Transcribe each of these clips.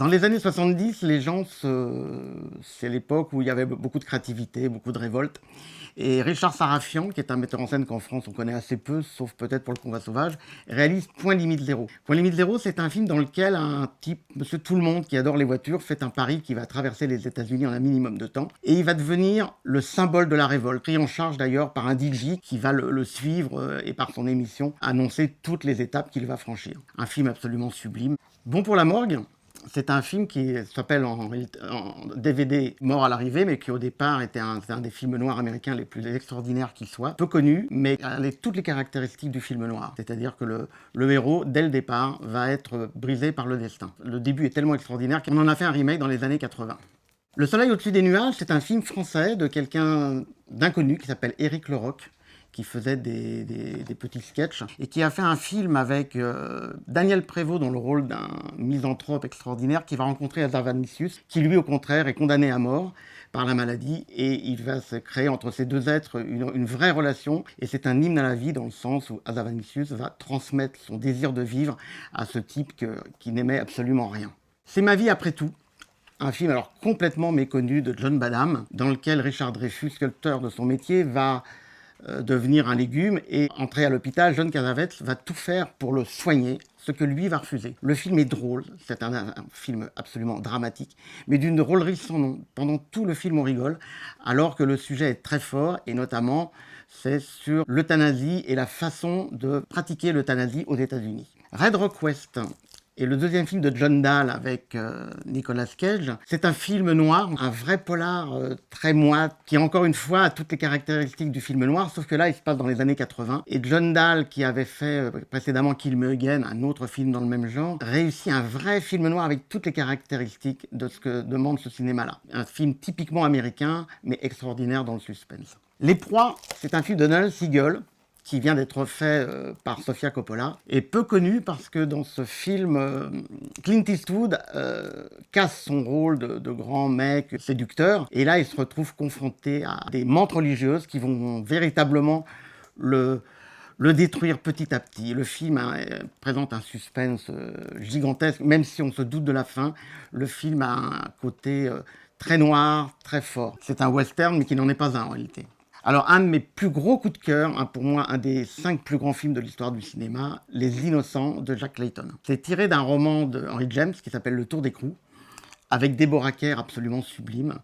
les années 70, c'est l'époque où il y avait beaucoup de créativité, beaucoup de révolte. Et Richard Sarafian, qui est un metteur en scène qu'en France on connaît assez peu, sauf peut-être pour Le Combat sauvage, réalise Point limite zéro. Point limite zéro, c'est un film dans lequel un type, monsieur tout le monde, qui adore les voitures, fait un pari qui va traverser les États-Unis en un minimum de temps. Et il va devenir le symbole de la révolte, pris en charge d'ailleurs par un DJ qui va le suivre et par son émission annoncer toutes les étapes qu'il va franchir. Un film absolument sublime. Bon pour la morgue. C'est un film qui s'appelle en DVD Mort à l'arrivée, mais qui au départ était un des films noirs américains les plus extraordinaires qui soit. Peu connu, mais toutes les caractéristiques du film noir. C'est-à-dire que le héros, dès le départ, va être brisé par le destin. Le début est tellement extraordinaire qu'on en a fait un remake dans les années 80. Le soleil au-dessus des nuages, c'est un film français de quelqu'un d'inconnu qui s'appelle Éric Leroc, qui faisait des petits sketchs, et qui a fait un film avec Daniel Prévost dans le rôle d'un misanthrope extraordinaire qui va rencontrer Hazar Vanicius, qui lui au contraire est condamné à mort par la maladie, et il va se créer entre ces deux êtres une vraie relation, et c'est un hymne à la vie dans le sens où Hazar Vanicius va transmettre son désir de vivre à ce type qui n'aimait absolument rien. C'est ma vie après tout. Un film alors complètement méconnu de John Badham, dans lequel Richard Dreyfuss, sculpteur de son métier, va devenir un légume et entrer à l'hôpital. John Cassavetes va tout faire pour le soigner, ce que lui va refuser. Le film est drôle, c'est un film absolument dramatique, mais d'une drôlerie sans nom. Pendant tout le film, on rigole, alors que le sujet est très fort, et notamment, c'est sur l'euthanasie et la façon de pratiquer l'euthanasie aux États-Unis. Red Rock West et le deuxième film de John Dahl avec Nicolas Cage, c'est un film noir, un vrai polar très moite, qui encore une fois a toutes les caractéristiques du film noir, sauf que là il se passe dans les années 80. Et John Dahl, qui avait fait précédemment Kill Me Again, un autre film dans le même genre, réussit un vrai film noir avec toutes les caractéristiques de ce que demande ce cinéma-là. Un film typiquement américain, mais extraordinaire dans le suspense. Les Proies, c'est un film de Donald Siegel, qui vient d'être fait par Sofia Coppola, et peu connu parce que dans ce film, Clint Eastwood casse son rôle de grand mec séducteur, et là il se retrouve confronté à des mantes religieuses qui vont véritablement le détruire petit à petit. Le film présente un suspense gigantesque, même si on se doute de la fin, le film a un côté très noir, très fort. C'est un western, mais qui n'en est pas un en réalité. Alors, un de mes plus gros coups de cœur, pour moi, un des 5 plus grands films de l'histoire du cinéma, Les Innocents de Jack Clayton. C'est tiré d'un roman de Henry James qui s'appelle Le Tour d'écrou, avec Deborah Kerr absolument sublime.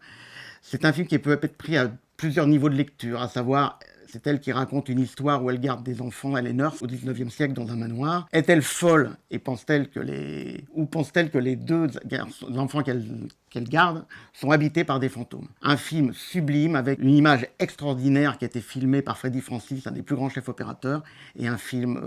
C'est un film qui peut être pris à plusieurs niveaux de lecture, à savoir, c'est elle qui raconte une histoire où elle garde des enfants, elle est nurse au 19e siècle dans un manoir. Est-elle folle et pense-t-elle que les deux enfants qu'elle garde sont habités par des fantômes? Un film sublime avec une image extraordinaire qui a été filmée par Freddy Francis, un des plus grands chefs opérateurs, et un film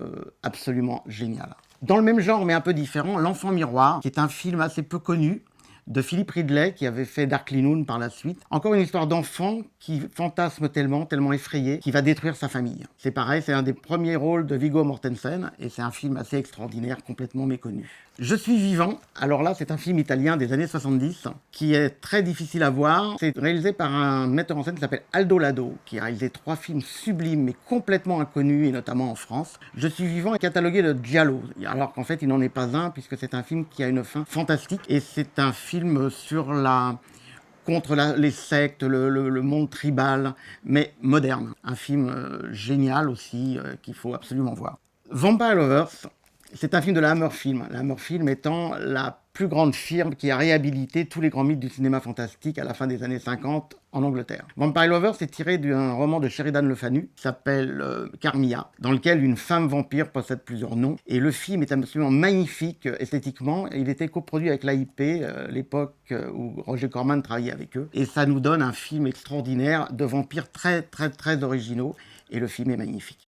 absolument génial. Dans le même genre mais un peu différent, L'Enfant Miroir, qui est un film assez peu connu, de Philip Ridley, qui avait fait Darkly Noon par la suite. Encore une histoire d'enfant qui fantasme tellement effrayé, qu'il va détruire sa famille. C'est pareil, c'est un des premiers rôles de Viggo Mortensen, et c'est un film assez extraordinaire, complètement méconnu. Je suis vivant, alors là c'est un film italien des années 70, qui est très difficile à voir. C'est réalisé par un metteur en scène qui s'appelle Aldo Lado, qui a réalisé 3 films sublimes, mais complètement inconnus, et notamment en France. Je suis vivant est catalogué de giallo, alors qu'en fait il n'en est pas un, puisque c'est un film qui a une fin fantastique, et c'est un film contre les sectes, le monde tribal, mais moderne. Un film génial aussi, qu'il faut absolument voir. Vampire Lovers, c'est un film de la Hammer Film. La Hammer Film étant la plus grande firme qui a réhabilité tous les grands mythes du cinéma fantastique à la fin des années 50 en Angleterre. Vampire Lovers est tiré d'un roman de Sheridan Le Fanu qui s'appelle Carmilla, dans lequel une femme vampire possède plusieurs noms. Et le film est absolument magnifique esthétiquement. Il était coproduit avec l'AIP, l'époque où Roger Corman travaillait avec eux. Et ça nous donne un film extraordinaire de vampires très, très, très originaux. Et le film est magnifique.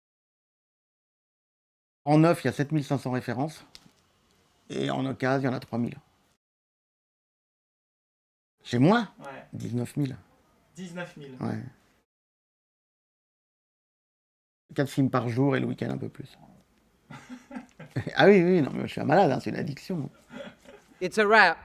En neuf, il y a 7500 références. Et en occasion, il y en a 3000. Chez moi, Ouais. 19 000. 19 000. Ouais. 4 films par jour et le week-end un peu plus. Ah oui, oui, non, mais je suis un malade, hein, c'est une addiction. It's a wrap.